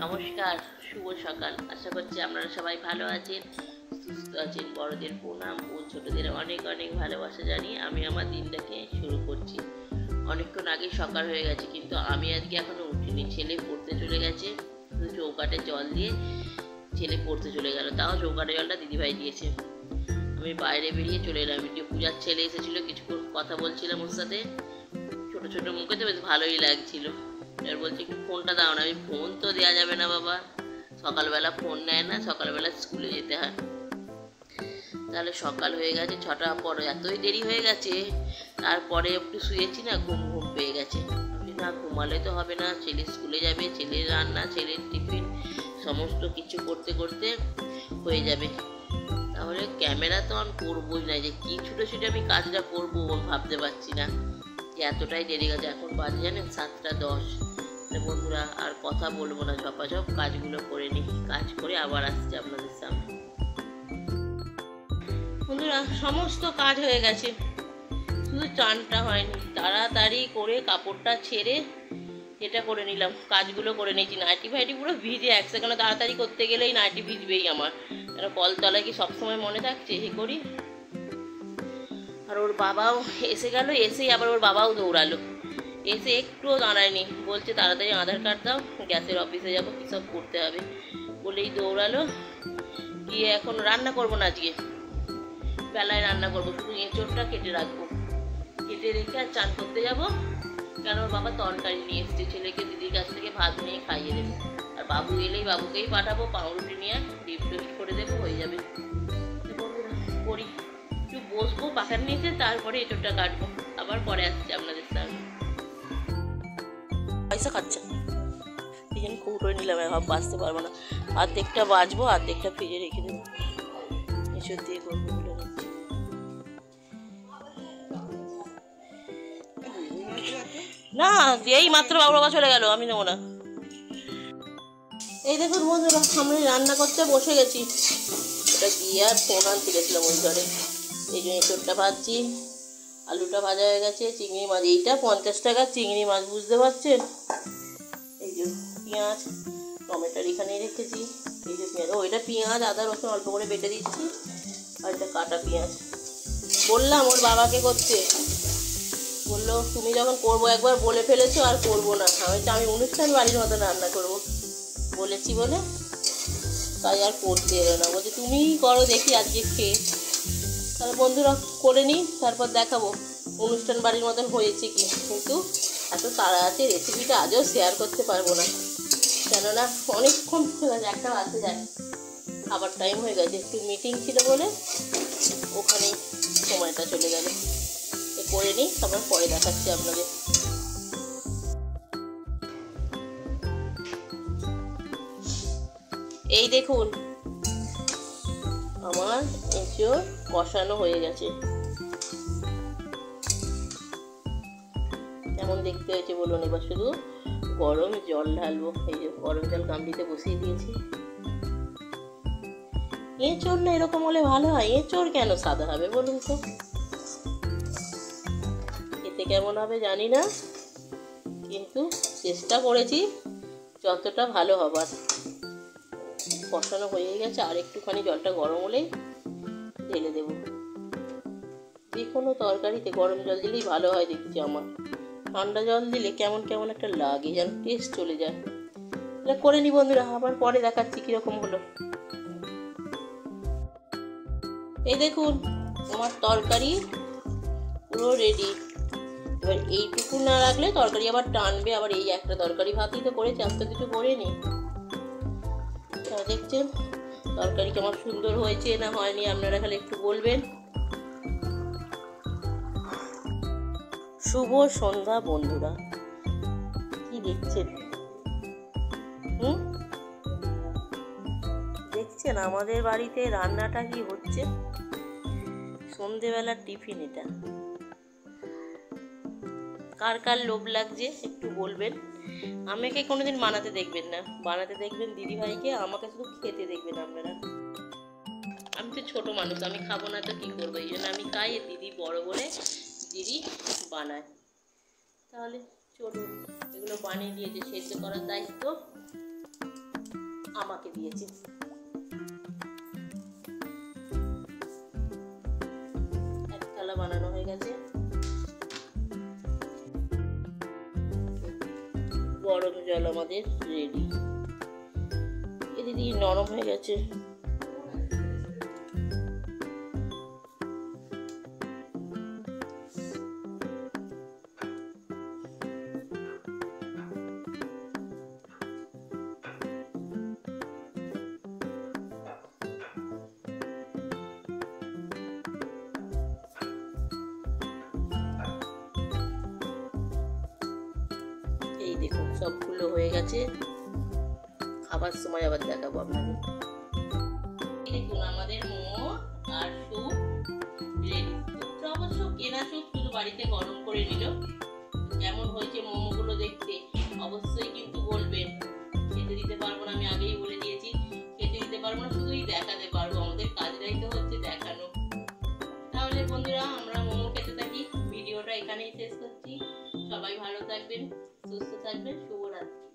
নমস্কার, শুভ সকাল। আশা করছি আপনারা সবাই ভালো আছেন, সুস্থ আছেন। বড়দের প্রণাম ও ছোটদের অনেক অনেক ভালোবাসা জানিয়ে আমি আমার দিনটাকে শুরু করছি। অনেকক্ষণ আগে সকাল হয়ে গেছে, কিন্তু আমি আজকে এখনো উঠিনি। ছেলে পড়তে চলে গেছে, শুধু চৌকাটে জল দিয়ে ছেলে পড়তে চলে গেল, তাও চৌকাটে জলটা দিদিভাই দিয়েছে। আমি বাইরে বেরিয়ে চলে এলাম। একটু পূজার ছেলে এসেছিলো, কিছুক্ষণ কথা বলছিলাম ওর সাথে। ছোটো ছোটো মুখে তো বেশ ভালোই লাগছিল। এবার বলছে একটু ফোনটা দাও না। আমি ফোন তো দেওয়া যাবে না বাবা, সকালবেলা ফোন নেয় না, সকালবেলা স্কুলে যেতে হয়। তাহলে সকাল হয়ে গেছে 6টার পর, এতই দেরি হয়ে গেছে। তারপরে একটু শুয়েছি না, ঘুম ঘুম পেয়ে গেছে। আমি না ঘুমালে তো হবে না, ছেলে স্কুলে যাবে, ছেলের রান্না, ছেলের টিফিন, সমস্ত কিছু করতে করতে হয়ে যাবে। তাহলে ক্যামেরা তো আমি করবোই না, যে কী ছুটে ছুটে আমি কাজটা করবো ভাবতে পারছি না, যে এতটাই দেরি গেছে। এখন বাজে জানেন 7টা 10। বন্ধুরা আর কথা বলবো না, ঝপাঝপ কাজগুলো করে নিই। কাজ করে আবার আসছি আপনাদের সামনে। বন্ধুরা সমস্ত কাজ হয়ে গেছে, শুধু চানটা হয়নি। তাড়াতাড়ি করে কাপড়টা ছেড়ে এটা করে নিলাম, কাজগুলো করে নিয়েছি। নাইটি ফাইটি পুরো ভিজে এক সেকেন্ড, তাড়াতাড়ি করতে গেলেই নাইটি ভিজবেই আমার। কেন কলতলায় কি সবসময় মনে থাকছে হে করি। আর ওর বাবাও এসে গেল, এসেই আবার ওর বাবাও দৌড়ালো, এসে একটুও দাঁড়ায়নি। বলছে তাড়াতাড়ি আধার কার্ড দাও, গ্যাসের অফিসে যাবো, কী সব করতে হবে বলেই দৌড়ালো। গিয়ে এখন রান্না করবো না, আজকে বেলায় রান্না করবো, শুধু এঁচোড়টা কেটে রাখবো, কেটে রেখে আর চান করতে যাবো। কেন ওর বাবা তরকারি নিয়ে এসছে, ছেলেকে দিদির কাছ থেকে ভাত নিয়ে খাইয়ে দেবে। আর বাবু এলেই বাবুকেই পাঠাবো, পাউরুটি নিয়ে ডিপ টোস্ট করে দেবো, হয়ে যাবে। করি একটু বসবো পাখার নিচে, তারপরে এঁচোড়টা কাটবো, আবার পরে আসছে আপনাদের সামনে। পয়সা খাচ্ছে এই জন্য কৌটোয় নিলাম, ভাব বাঁচতে পারবো না। অর্ধেকটা বাজবো, অর্ধেকটা ফ্রিজে রেখে দেবো, এসব দিয়ে করবো বলে নিচ্ছি। না, এই মাত্র বাবা চলে গেল, আমি নেবো না। এই দেখুন বন্ধুরা, আমি রান্না করতে বসে গেছি। ওটা গিয়ে আর ফোন আনতে গেছিলাম ওই ঘরে। এই জন্য এঁচোড়টা ভাজছি, আলুটা ভাজা হয়ে গেছে। চিংড়ি মাছ, এইটা 50 টাকা চিংড়ি মাছ, বুঝতে পারছেন। এই যে পেঁয়াজ টমেটোর এখানেই রেখেছি। এই যে পেঁয়াজ, এটা পেঁয়াজ আদা রসুন অল্প করে বেটে দিচ্ছি, আর এটা কাটা পেঁয়াজ। বললাম ওর বাবাকে করতে, বললো তুমি যখন করবো একবার বলে ফেলেছো আর করবো না। আমি অনুষ্ঠান বাড়ির মতো রান্না করবো বলেছি বলে, তাই আর করতে এলো না। বলছে তুমিই করো দেখি আজকে খেয়ে। তাহলে বন্ধুরা করে নিই, তারপর দেখাবো অনুষ্ঠান বাড়ির মতন হয়েছে কি। কিন্তু এত তাড়া আছে, রেসিপিটা আজও শেয়ার করতে পারবো না, কেননা অনেকক্ষণ হয়ে গেছে, 1টা বাজতে যায়, খাবার টাইম হয়ে গেছে। একটু মিটিং ছিল বলে ওখানেই সময়টা চলে গেল। করে নিই, তারপর পরে দেখাচ্ছি আপনাদের। এই দেখুন আমার এঁচোড় কষানো হয়ে গেছে। কেমন দেখতে হয়েছে বলুন। এবার শুধু গরম জল ঢালবো। এই যে গরম জল গামলিতে বসিয়ে দিয়েছি। এঁচোড় না এরকম হলে ভালো হয়, এঁচোড় কেন সাদা হবে বলুন তো। খেতে কেমন হবে জানি না, কিন্তু চেষ্টা করেছি যতটা ভালো হবার। কষানো হয়ে গেছে, আর একটুখানি জলটা গরম হলেই ঢেলে দেব। যে কোনো তরকারিতে গরম জল দিলেই ভালো হয় দেখছি আমার। ঠান্ডা জল দিলে কেমন কেমন একটা লাগে, যেন টেস্ট চলে যায়। এটা করে নি বন্ধুরা, আবার পরে দেখাচ্ছি কীরকম হলো। এই দেখুন আমার তরকারি পুরো রেডি। এবার এইটুকু না রাখলে তরকারি আবার টানবে। আবার এই একটা তরকারি ভাতই তো করেছি, আর তো কিছু করিনি। দেখছেন তরকারি কেমন সুন্দর হয়েছে না হয়নি, আপনারা খালি একটু বলবেন। শুভ সন্ধ্যা বন্ধুরা, কি দেখছেন? দেখছেন আমাদের বাড়িতে রান্নাটা কি হচ্ছে, সন্ধেবেলার টিফিন এটা। কার কার লোভ লাগছে একটু বলবেন। আমাকে কোনোদিন বানাতে দেখবেন না, বানাতে দেখবেন দিদিভাইকে, আমাকে শুধু খেতে দেখবেন আপনারা। আমি তো ছোট মানুষ, আমি খাবো না তো কী করবো, এই জন্য আমি খাই। দিদি বড় বলে দিদি বানায়। তাহলে চলুন, এগুলো বানিয়ে দিয়েছে, সেদ্ধ করার দায়িত্ব আমাকে দিয়েছে। এক থালা বানানো হয়ে গেছে। গরম জল আমাদের রেডি। এদিকে নরম হয়ে গেছে। এই দেখুন সবগুলো হয়ে গেছে। খাবার সময় আবার দেখাবো আপনাদের। দেখুন আমাদের মোমো আর স্যুপ রেডি। স্যুপটা অবশ্য কেনা স্যুপ, শুধু বাড়িতে গরম করে নিল। কেমন হয়েছে মোমোগুলো দেখতে অবশ্যই কিন্তু বলবেন। খেতে দিতে পারবো না, আমি আগেই বলে দিয়েছি। খেতে দিতে পারবো না, শুধুই দেখাতে পারবো। আমাদের কাজটাই তো হচ্ছে দেখানো। তাহলে বন্ধুরা আমরা মোমো খেতে থাকি। ভিডিওটা এখানেই শেষ করছি। সবাই ভালো থাকবেন, সুস্থ থাকবেন। শুভরাত্রি।